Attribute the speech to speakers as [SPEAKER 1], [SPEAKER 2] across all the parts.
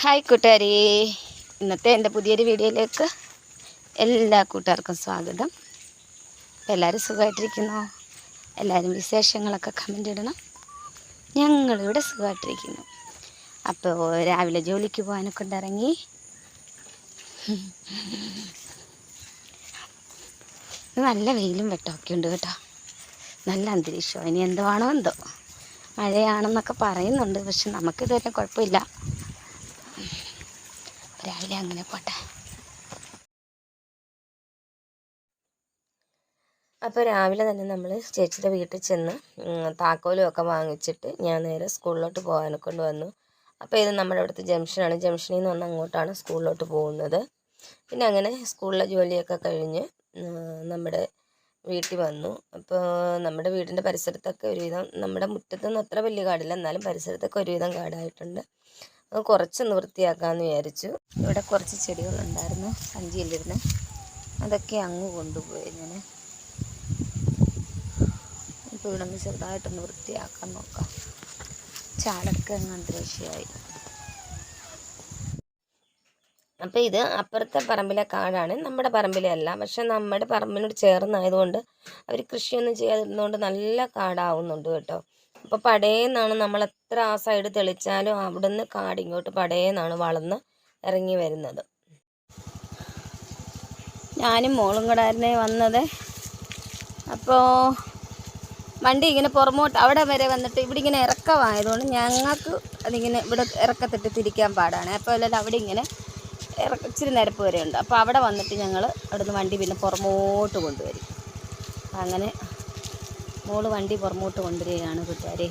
[SPEAKER 1] Hi കൂട്ടുകാരി, ഇന്നത്തെ എൻ്റെ പുതിയൊരു വീഡിയോയിലേക്ക് എല്ലാ കൂട്ടുകാർക്കും സ്വാഗതം. എല്ലാവരും സുഖമായിട്ടിരിക്കുന്നോ? എല്ലാവരും വിശേഷങ്ങളൊക്കെ കമൻ്റ് ഇടണം. ഞങ്ങളിവിടെ സുഖമായിട്ടിരിക്കുന്നു. അപ്പോൾ രാവിലെ ജോലിക്ക് പോകാനൊക്കെ ഇറങ്ങി. നല്ല വെയിലും വെട്ടമൊക്കെ ഉണ്ട് കേട്ടോ. നല്ല അന്തരീക്ഷം. ഇനി എന്തുവാണോ എന്തോ, മഴയാണെന്നൊക്കെ പറയുന്നുണ്ട്. പക്ഷെ നമുക്കിതുവരെ കുഴപ്പമില്ല. രാവിലെ അങ്ങനെ പോട്ടെ. അപ്പോൾ രാവിലെ തന്നെ നമ്മൾ ചേച്ചിയുടെ വീട്ടിൽ ചെന്ന് താക്കോലും ഒക്കെ വാങ്ങിച്ചിട്ട് ഞാൻ നേരെ സ്കൂളിലോട്ട് പോകാനെ കൊണ്ട് വന്നു. അപ്പോൾ ഇത് നമ്മുടെ ഇവിടുത്തെ ജംഗ്ഷനാണ്. ജംഗ്ഷനിൽ നിന്ന് വന്ന് അങ്ങോട്ടാണ് സ്കൂളിലോട്ട് പോകുന്നത്. പിന്നെ അങ്ങനെ സ്കൂളിലെ ജോലിയൊക്കെ കഴിഞ്ഞ് നമ്മുടെ വീട്ടിൽ വന്നു. അപ്പോൾ നമ്മുടെ വീടിൻ്റെ പരിസരത്തൊക്കെ ഒരുവിധം, നമ്മുടെ മുറ്റത്തൊന്നും അത്ര വലിയ കാടില്ല, എന്നാലും പരിസരത്തൊക്കെ ഒരുവിധം കാടായിട്ടുണ്ട്. അത് കുറച്ചൊന്ന് വൃത്തിയാക്കാമെന്ന് വിചാരിച്ചു. ഇവിടെ കുറച്ച് ചെടികളുണ്ടായിരുന്നു സഞ്ചിയിലിരുന്ന്, അതൊക്കെ അങ്ങ് കൊണ്ടുപോയി ഞാൻ. ഇപ്പോൾ ഇവിടെ നിന്ന് ചെറുതായിട്ടൊന്ന് വൃത്തിയാക്കാൻ നോക്കാം. ചാലൊക്കെ അങ്ങ് അന്തരീക്ഷമായി. അപ്പോൾ ഇത് അപ്പുറത്തെ പറമ്പിലെ കാടാണ്, നമ്മുടെ പറമ്പിലെ അല്ല. പക്ഷെ നമ്മുടെ പറമ്പിനോട് ചേർന്നായതുകൊണ്ട് അവർ കൃഷിയൊന്നും ചെയ്യാതിരുന്നതുകൊണ്ട് നല്ല കാടാവുന്നുണ്ട് കേട്ടോ. അപ്പോൾ പടയെന്നാണ്, നമ്മൾ എത്ര ആ സൈഡ് തെളിച്ചാലും അവിടുന്ന് കാടിങ്ങോട്ട് പടയെന്നാണ് വളർന്ന് ഇറങ്ങി വരുന്നത്. ഞാനും മോളും കൂടെ ആയിരുന്നേ വന്നത്. അപ്പോൾ വണ്ടി ഇങ്ങനെ പുറമോട്ട് അവിടെ വരെ വന്നിട്ട് ഇവിടെ ഇങ്ങനെ ഇറക്കമായതുകൊണ്ട് ഞങ്ങൾക്ക് അതിങ്ങനെ ഇവിടെ ഇറക്കത്തിട്ട് തിരിക്കാൻ പാടാണ്. അപ്പോൾ അല്ലാതെ അവിടെ ഇങ്ങനെ ഇച്ചിരി നിരപ്പ് വരെ ഉണ്ട്. അപ്പോൾ അവിടെ വന്നിട്ട് ഞങ്ങൾ അവിടെ നിന്ന് വണ്ടി പിന്നെ പുറമോട്ട് കൊണ്ടുവരും. അങ്ങനെ മോള് വണ്ടി പുറമോട്ട് കൊണ്ടുവരികയാണ് കൂട്ടുകാരെ.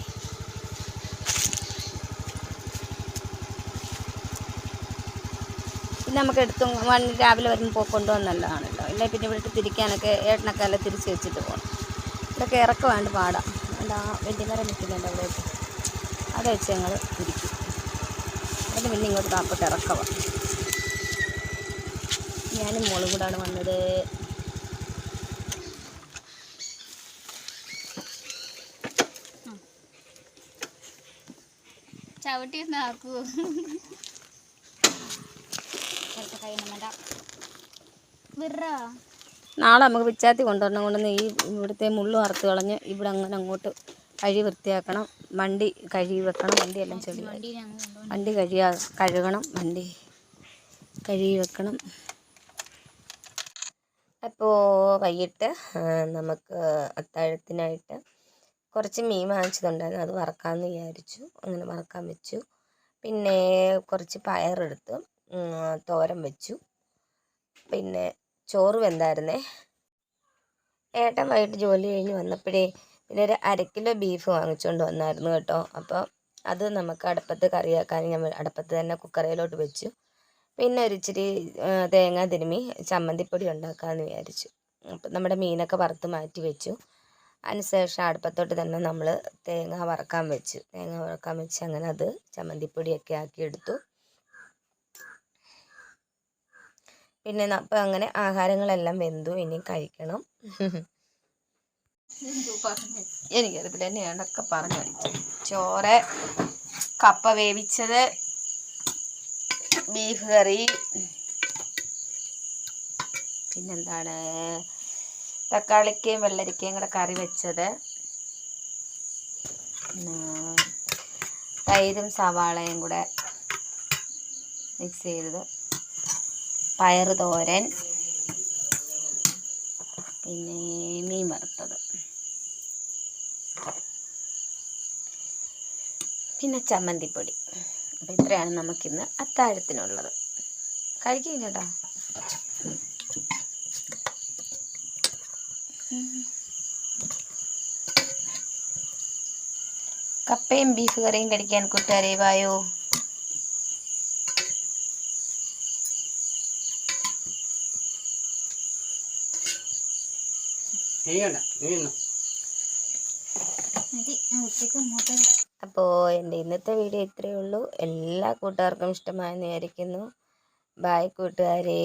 [SPEAKER 1] പിന്നെ നമുക്ക് എടുത്തും വണ്ടി രാവിലെ വരുമ്പോൾ കൊണ്ടുവന്നല്ലതാണല്ലോ. ഇല്ലേ പിന്നെ ഇവിടെ തിരിക്കാനൊക്കെ ഏട്ടനൊക്കെ എല്ലാം തിരിച്ച് വെച്ചിട്ട് പോകണം. ഇതൊക്കെ ഇറക്കമായിട്ട് പാടാം. എന്താ വെള്ളിമരം നിൽക്കുന്നുണ്ട് അവിടേക്ക്, അത് വെച്ച് ഞങ്ങൾ തിരിക്കും. അതിന് പിന്നെ ഇങ്ങോട്ട് താപ്പോട്ട് ഇറക്കമാണ്. ഞാനും മോളും കൂടാണ് വന്നത്. ചവിട്ടിയൊന്നാക്കൂ. നാളെ നമുക്ക് പിച്ചാത്തി കൊണ്ടുവന്ന് ഈ ഇവിടുത്തെ മുള്ളു അറുത്ത് കളഞ്ഞ് ഇവിടെ അങ്ങനെ അങ്ങോട്ട് കഴുകി വൃത്തിയാക്കണം. വണ്ടി കഴുകി വെക്കണം. വണ്ടിയെല്ലാം ചെളി, വണ്ടി കഴുകണം, വണ്ടി കഴുകി വെക്കണം. അപ്പോൾ വൈകിട്ട് നമുക്ക് അത്താഴത്തിനായിട്ട് കുറച്ച് മീൻ വാങ്ങിച്ചതുണ്ടായിരുന്നു, അത് വറക്കാമെന്ന് വിചാരിച്ചു. അങ്ങനെ വറക്കാൻ വെച്ചു. പിന്നെ കുറച്ച് പയറെടുത്ത് തോരൻ വെച്ചു. പിന്നെ ചോറ് വെന്തായിരുന്നേ. ഏട്ടൻ വൈകിട്ട് ജോലി കഴിഞ്ഞ് വന്നപ്പോഴേ പിന്നെ ഒരു 1/2 കിലോ ബീഫ് വാങ്ങിച്ചുകൊണ്ട് വന്നായിരുന്നു കേട്ടോ. അപ്പോൾ അത് നമുക്ക് അടുപ്പത്ത് കറിയാക്കാൻ ഞാൻ അടുപ്പത്ത് തന്നെ കുക്കറിലോട്ട് വെച്ചു. പിന്നെ ഒരു ഇച്ചിരി തേങ്ങ തിരുമ്മി ചമ്മന്തിപ്പൊടി ഉണ്ടാക്കാമെന്ന് വിചാരിച്ചു. അപ്പം നമ്മുടെ മീനൊക്കെ വറുത്ത് മാറ്റി വെച്ചു. അതിനുശേഷം അടുപ്പത്തോട്ട് തന്നെ നമ്മൾ തേങ്ങ വറക്കാൻ വെച്ച് അങ്ങനെ അത് ചമ്മന്തിപ്പൊടിയൊക്കെ ആക്കിയെടുത്തു. പിന്നെ അപ്പം അങ്ങനെ ആഹാരങ്ങളെല്ലാം വെന്തു, ഇനി കഴിക്കണം. എനിക്കറിയില്ല, എന്നെ ഏണ്ടൊക്കെ പറഞ്ഞു പഠിച്ചു. ചോറ്, കപ്പ വേവിച്ചത്, ബീഫ് കറി, പിന്നെന്താണ് തക്കാളിക്കയും വെള്ളരിക്കയും കൂടെ കറി വെച്ചത്, തൈരും സവാളയും കൂടെ മിക്സ് ചെയ്തത്, പയറ് തോരൻ, പിന്നെ മീൻ വറുത്തത്, പിന്നെ ചമ്മന്തിപ്പൊടി. അപ്പം ഇത്രയാണ് നമുക്കിന്ന് അത്താഴത്തിനുള്ളത്. കഴിക്കില്ല കേട്ടോ. കപ്പയും ബീഫ് കറിയും കഴിക്കാൻ കൂട്ടുകാരെ വായോ. അപ്പോൾ എൻ്റെ ഇന്നത്തെ വീഡിയോ ഇത്രയേ ഉള്ളൂ. എല്ലാ കൂട്ടുകാർക്കും ഇഷ്ടമായെന്ന് വിചാരിക്കുന്നു. ബായ് കൂട്ടുകാരെ.